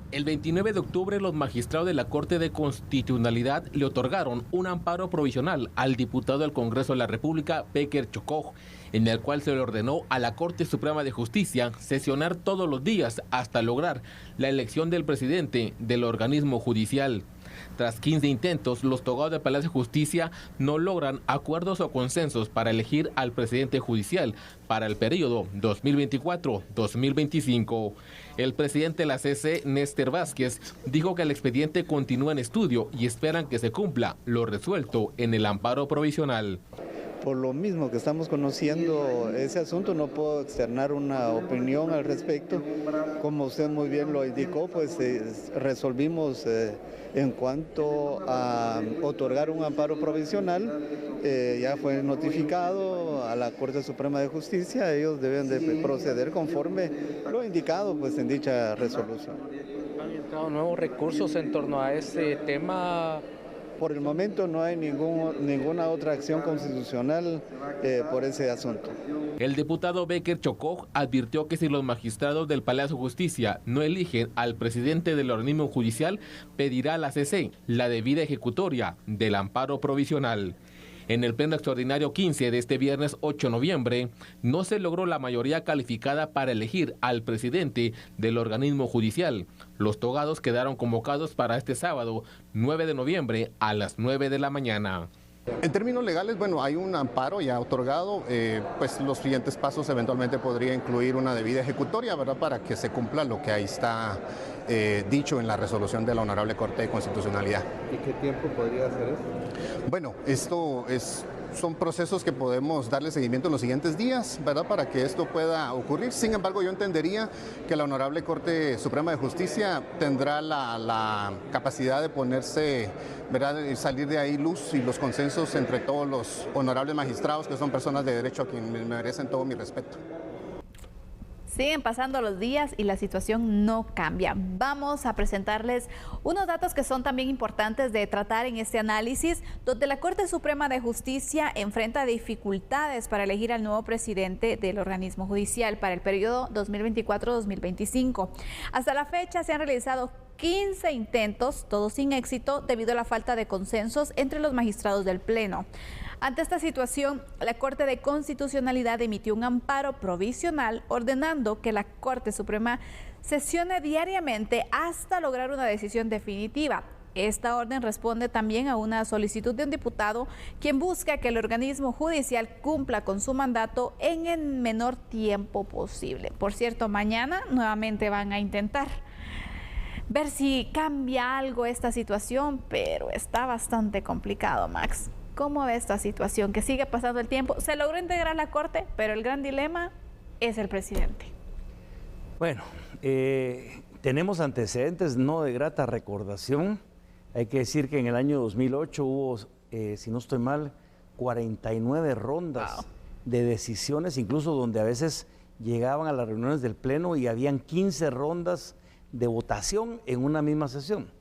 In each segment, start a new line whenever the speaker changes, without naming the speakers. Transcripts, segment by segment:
El 29 de octubre, los magistrados de la Corte de Constitucionalidad le otorgaron un amparo provisional al diputado del Congreso de la República, Becker Chocoj, en el cual se le ordenó a la Corte Suprema de Justicia sesionar todos los días hasta lograr la elección del presidente del organismo judicial. Tras 15 intentos, los togados del Palacio de Justicia no logran acuerdos o consensos para elegir al presidente judicial para el periodo 2024-2025. El presidente de la CC, Néstor Vázquez, dijo que el expediente continúa en estudio y esperan que se cumpla lo resuelto en el amparo provisional.
Por lo mismo que estamos conociendo ese asunto, no puedo externar una opinión al respecto. Como usted muy bien lo indicó, pues resolvimos en cuanto a otorgar un amparo provisional, ya fue notificado a la Corte Suprema de Justicia, ellos deben de proceder conforme lo indicado pues en dicha resolución.
¿Han entrado nuevos recursos en torno a ese tema?
Por el momento no hay ninguna otra acción constitucional por ese asunto.
El diputado Becker Chocoj advirtió que si los magistrados del Palacio de Justicia no eligen al presidente del organismo judicial, pedirá a la CC la debida ejecutoria del amparo provisional. En el pleno extraordinario 15 de este viernes 8 de noviembre, no se logró la mayoría calificada para elegir al presidente del organismo judicial. Los togados quedaron convocados para este sábado, 9 de noviembre, a las 9 de la mañana.
En términos legales, bueno, hay un amparo ya otorgado, pues los siguientes pasos eventualmente podría incluir una debida ejecutoria, ¿verdad?, para que se cumpla lo que ahí está dicho en la resolución de la Honorable Corte de Constitucionalidad.
¿Y qué tiempo podría ser eso?
Bueno, son procesos que podemos darle seguimiento en los siguientes días, ¿verdad?, para que esto pueda ocurrir. Sin embargo, yo entendería que la Honorable Corte Suprema de Justicia tendrá la capacidad de ponerse, ¿verdad?, y salir de ahí luz y los consensos entre todos los honorables magistrados, que son personas de derecho a quienes merecen todo mi respeto.
Siguen pasando los días y la situación no cambia. Vamos a presentarles unos datos que son también importantes de tratar en este análisis, donde la Corte Suprema de Justicia enfrenta dificultades para elegir al nuevo presidente del organismo judicial para el periodo 2024-2025. Hasta la fecha se han realizado 15 intentos, todos sin éxito, debido a la falta de consensos entre los magistrados del Pleno. Ante esta situación, la Corte de Constitucionalidad emitió un amparo provisional ordenando que la Corte Suprema sesione diariamente hasta lograr una decisión definitiva. Esta orden responde también a una solicitud de un diputado quien busca que el organismo judicial cumpla con su mandato en el menor tiempo posible. Por cierto, mañana nuevamente van a intentar ver si cambia algo esta situación, pero está bastante complicado, Max. ¿Cómo ve esta situación? Que sigue pasando el tiempo. Se logró integrar la Corte, pero el gran dilema es el presidente.
Bueno, tenemos antecedentes no de grata recordación. Hay que decir que en el año 2008 hubo, si no estoy mal, 49 rondas de decisiones, incluso donde a veces llegaban a las reuniones del Pleno y habían 15 rondas de votación en una misma sesión.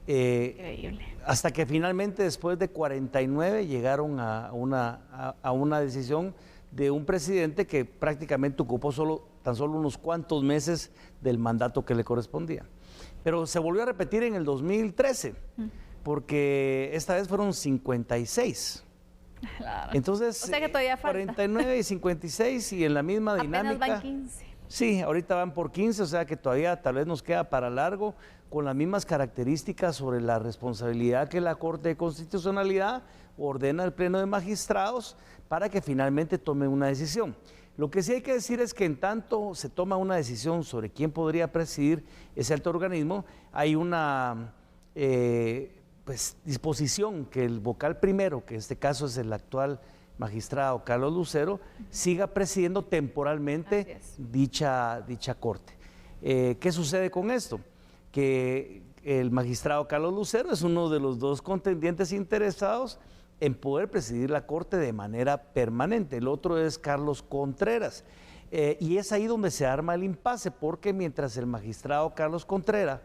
Increíble.
Hasta que finalmente, después de 49, llegaron a una decisión de un presidente que prácticamente ocupó tan solo unos cuantos meses del mandato que le correspondía. Pero se volvió a repetir en el 2013, porque esta vez fueron 56.
Claro.
Entonces,
o sea que todavía falta.
49 y 56 y en la misma dinámica.
Apenas van 15.
Sí, ahorita van por 15, o sea que todavía tal vez nos queda para largo, con las mismas características sobre la responsabilidad que la Corte de Constitucionalidad ordena al Pleno de Magistrados para que finalmente tome una decisión. Lo que sí hay que decir es que en tanto se toma una decisión sobre quién podría presidir ese alto organismo, hay una disposición que el vocal primero, que en este caso es el actual magistrado Carlos Lucero, siga presidiendo temporalmente dicha corte. ¿Qué sucede con esto? Que el magistrado Carlos Lucero es uno de los dos contendientes interesados en poder presidir la corte de manera permanente. El otro es Carlos Contreras. Y es ahí donde se arma el impasse, porque mientras el magistrado Carlos Contreras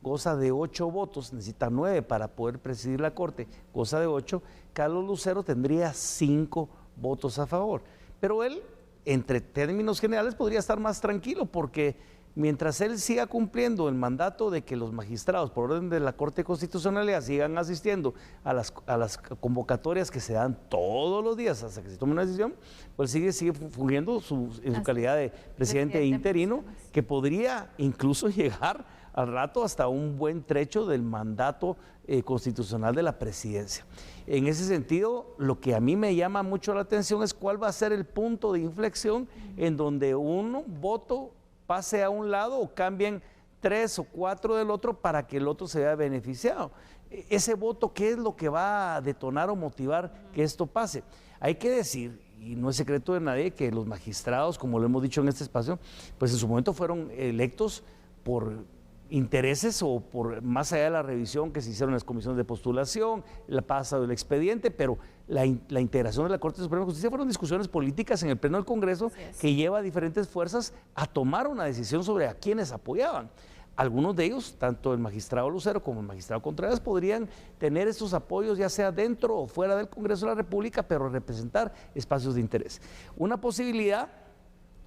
goza de 8 votos, necesita 9 para poder presidir la corte, goza de 8, Carlos Lucero tendría 5 votos a favor. Pero él, entre términos generales, podría estar más tranquilo porque mientras él siga cumpliendo el mandato de que los magistrados, por orden de la Corte de Constitucionalidad, sigan asistiendo a las convocatorias que se dan todos los días hasta que se tome una decisión, pues sigue fungiendo en su calidad de presidente interino, que podría incluso llegar al rato hasta un buen trecho del mandato constitucional de la presidencia. En ese sentido, lo que a mí me llama mucho la atención es cuál va a ser el punto de inflexión en donde un voto pase a un lado o cambien 3 o 4 del otro para que el otro se vea beneficiado. Ese voto, ¿qué es lo que va a detonar o motivar que esto pase? Hay que decir, y no es secreto de nadie, que los magistrados, como lo hemos dicho en este espacio, pues en su momento fueron electos por intereses o por más allá de la revisión que se hicieron en las comisiones de postulación, el pasado del expediente, pero la integración de la Corte Suprema de Justicia fueron discusiones políticas en el Pleno del Congreso que lleva a diferentes fuerzas a tomar una decisión sobre a quienes apoyaban. Algunos de ellos, tanto el magistrado Lucero como el magistrado Contreras, podrían tener estos apoyos ya sea dentro o fuera del Congreso de la República, pero representar espacios de interés. Una posibilidad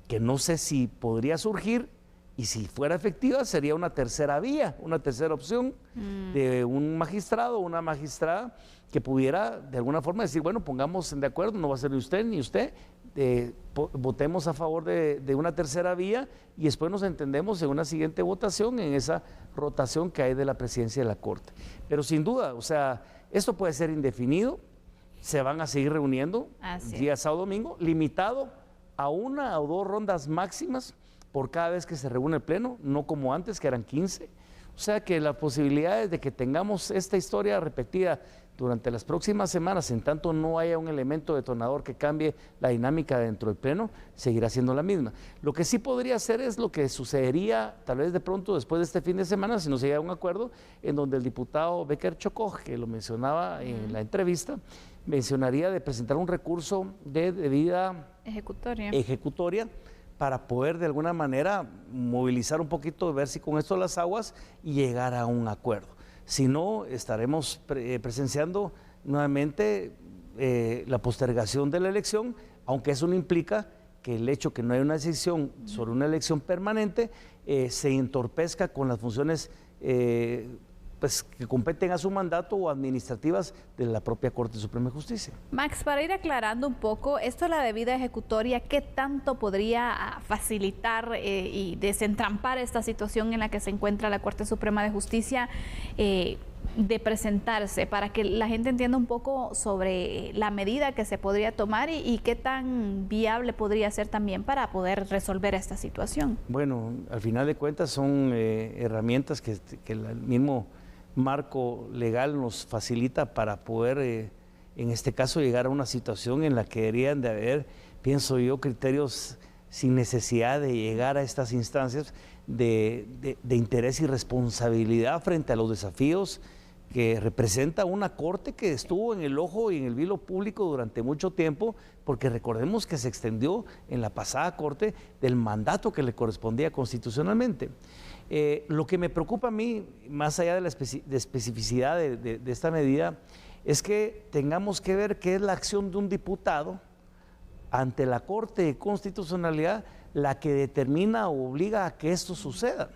que no sé si podría surgir, y si fuera efectiva, sería una tercera vía, una tercera opción de un magistrado o una magistrada que pudiera de alguna forma decir, bueno, pongamos de acuerdo, no va a ser ni usted ni usted, votemos a favor de una tercera vía y después nos entendemos en una siguiente votación en esa rotación que hay de la presidencia de la Corte. Pero sin duda, o sea, esto puede ser indefinido, se van a seguir reuniendo día sábado, domingo, limitado a 1 o 2 rondas máximas por cada vez que se reúne el Pleno, no como antes, que eran 15. O sea que las posibilidades de que tengamos esta historia repetida durante las próximas semanas, en tanto no haya un elemento detonador que cambie la dinámica dentro del Pleno, seguirá siendo la misma. Lo que sí podría ser es lo que sucedería tal vez de pronto después de este fin de semana, si no se llega a un acuerdo, en donde el diputado Becker Chocoj, que lo mencionaba en la entrevista, mencionaría de presentar un recurso de debida ejecutoria para poder de alguna manera movilizar un poquito, ver si con esto las aguas y llegar a un acuerdo. Si no, estaremos presenciando nuevamente la postergación de la elección, aunque eso no implica que el hecho que no haya una decisión sobre una elección permanente se entorpezca con las funciones pues, que competen a su mandato o administrativas de la propia Corte Suprema de Justicia.
Max, para ir aclarando un poco, esto de la debida ejecutoria, ¿qué tanto podría facilitar y desentrampar esta situación en la que se encuentra la Corte Suprema de Justicia de presentarse, para que la gente entienda un poco sobre la medida que se podría tomar y qué tan viable podría ser también para poder resolver esta situación?
Bueno, al final de cuentas son herramientas que el mismo marco legal nos facilita para poder, en este caso, llegar a una situación en la que deberían de haber, pienso yo, criterios sin necesidad de llegar a estas instancias de interés y responsabilidad frente a los desafíos que representa una Corte que estuvo en el ojo y en el vilo público durante mucho tiempo, porque recordemos que se extendió en la pasada Corte del mandato que le correspondía constitucionalmente. Lo que me preocupa a mí, más allá de la especificidad de esta medida, es que tengamos que ver qué es la acción de un diputado ante la Corte de Constitucionalidad la que determina o obliga a que esto suceda.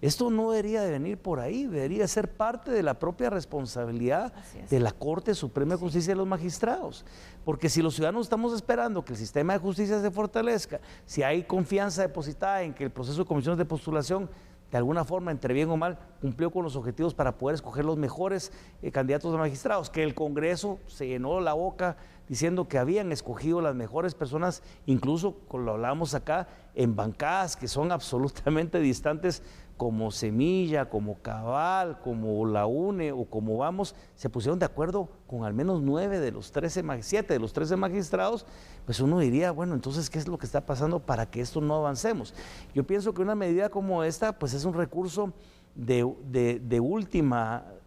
Esto no debería de venir por ahí, debería ser parte de la propia responsabilidad de la Corte Suprema de Justicia y de los magistrados. Porque si los ciudadanos estamos esperando que el sistema de justicia se fortalezca, si hay confianza depositada en que el proceso de comisiones de postulación de alguna forma, entre bien o mal, cumplió con los objetivos para poder escoger los mejores candidatos a magistrados, que el Congreso se llenó la boca diciendo que habían escogido las mejores personas, incluso, como lo hablábamos acá, en bancadas que son absolutamente distantes, como Semilla, como Cabal, como la UNE o como Vamos, se pusieron de acuerdo con al menos 7 de los 13 magistrados, pues uno diría, bueno, entonces, ¿qué es lo que está pasando para que esto no avancemos? Yo pienso que una medida como esta, pues es un recurso de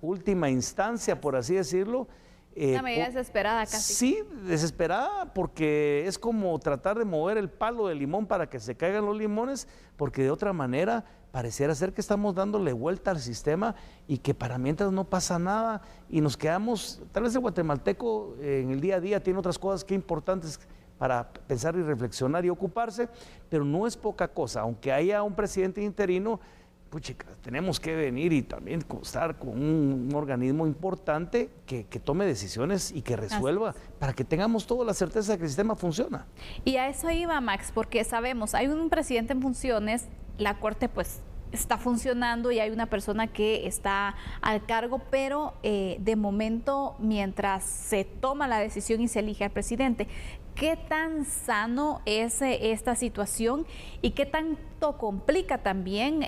última instancia, por así decirlo.
Una medida desesperada casi.
Sí, desesperada, porque es como tratar de mover el palo de limón para que se caigan los limones, porque de otra manera pareciera ser que estamos dándole vuelta al sistema y que para mientras no pasa nada y nos quedamos, tal vez el guatemalteco en el día a día tiene otras cosas que importantes para pensar y reflexionar y ocuparse, pero no es poca cosa, aunque haya un presidente interino, puchica, tenemos que venir y también estar con un organismo importante que tome decisiones y que resuelva, para que tengamos toda la certeza de que el sistema funciona.
Y a eso iba, Max, porque sabemos, hay un presidente en funciones, la Corte pues está funcionando y hay una persona que está al cargo, pero de momento, mientras se toma la decisión y se elige al presidente, ¿qué tan sano es esta situación y qué tanto complica también,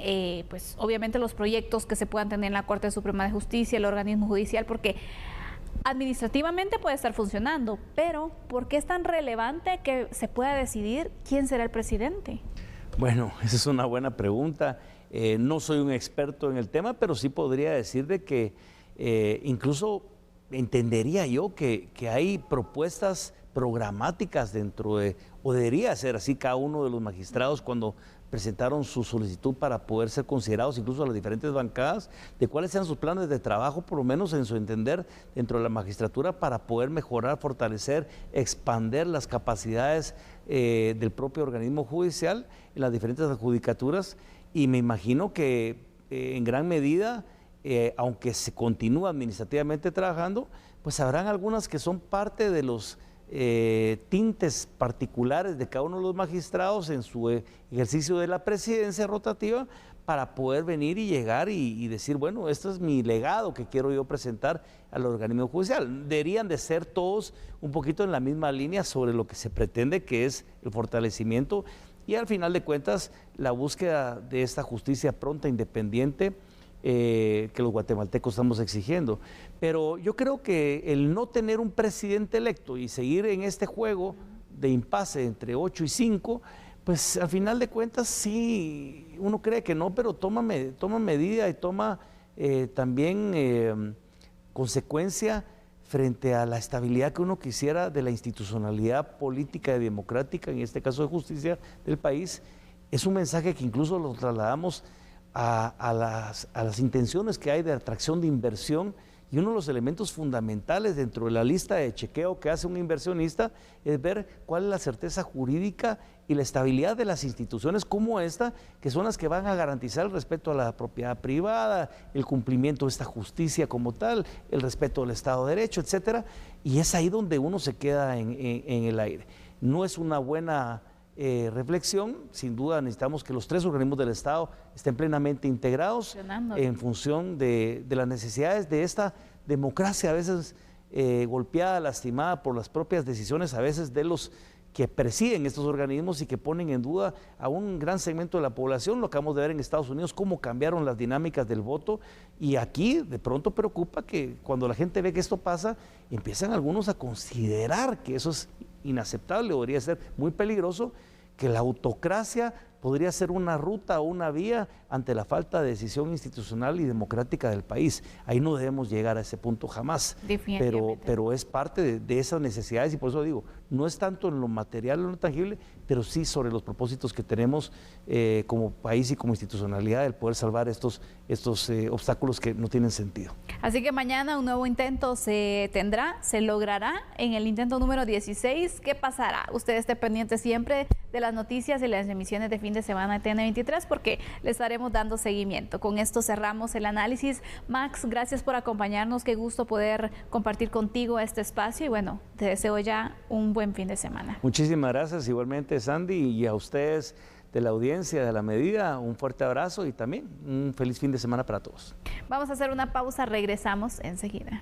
pues obviamente los proyectos que se puedan tener en la Corte Suprema de Justicia, el organismo judicial? Porque administrativamente puede estar funcionando, pero ¿por qué es tan relevante que se pueda decidir quién será el presidente?
Bueno, esa es una buena pregunta. No soy un experto en el tema, pero sí podría decir de que incluso entendería yo que hay propuestas programáticas dentro de, o debería ser así cada uno de los magistrados cuando presentaron su solicitud para poder ser considerados, incluso a las diferentes bancadas, de cuáles sean sus planes de trabajo, por lo menos en su entender, dentro de la magistratura, para poder mejorar, fortalecer, expandir las capacidades del propio organismo judicial en las diferentes adjudicaturas. Y me imagino que en gran medida, aunque se continúa administrativamente trabajando, pues habrán algunas que son parte de los tintes particulares de cada uno de los magistrados en su ejercicio de la presidencia rotativa, para poder venir y llegar y decir, bueno, este es mi legado que quiero yo presentar al organismo judicial. Deberían de ser todos un poquito en la misma línea sobre lo que se pretende, que es el fortalecimiento y al final de cuentas la búsqueda de esta justicia pronta, independiente, que los guatemaltecos estamos exigiendo. Pero yo creo que el no tener un presidente electo y seguir en este juego de impasse entre 8 y 5, pues al final de cuentas sí, uno cree que no, pero toma medida y toma también consecuencia frente a la estabilidad que uno quisiera de la institucionalidad política y democrática, en este caso de justicia del país. Es un mensaje que incluso lo trasladamos a las intenciones que hay de atracción de inversión, y uno de los elementos fundamentales dentro de la lista de chequeo que hace un inversionista es ver cuál es la certeza jurídica y la estabilidad de las instituciones como esta, que son las que van a garantizar el respeto a la propiedad privada, el cumplimiento de esta justicia como tal, el respeto al Estado de Derecho, etcétera. Y es ahí donde uno se queda en el aire. No es una buena reflexión. Sin duda necesitamos que los tres organismos del Estado estén plenamente integrados en función de las necesidades de esta democracia, a veces golpeada, lastimada por las propias decisiones, a veces de los que presiden estos organismos y que ponen en duda a un gran segmento de la población. Lo acabamos de ver en Estados Unidos, cómo cambiaron las dinámicas del voto, y aquí de pronto preocupa que cuando la gente ve que esto pasa, empiezan algunos a considerar que eso es inaceptable, debería ser muy peligroso, que la autocracia podría ser una ruta o una vía ante la falta de decisión institucional y democrática del país. Ahí no debemos llegar a ese punto jamás, pero es parte de esas necesidades, y por eso digo, no es tanto en lo material o en lo tangible, pero sí sobre los propósitos que tenemos como país y como institucionalidad, el poder salvar estos obstáculos que no tienen sentido.
Así que mañana un nuevo intento se logrará en el intento número 16. ¿Qué pasará? Usted esté pendiente siempre de las noticias y las emisiones de fin de semana de TN23, porque le estaremos dando seguimiento. Con esto cerramos el análisis. Max, gracias por acompañarnos. Qué gusto poder compartir contigo este espacio, y bueno, te deseo ya un buen fin de semana.
Muchísimas gracias, igualmente Sandy, y a ustedes de la audiencia de La Medida, un fuerte abrazo y también un feliz fin de semana para todos.
Vamos a hacer una pausa, regresamos enseguida.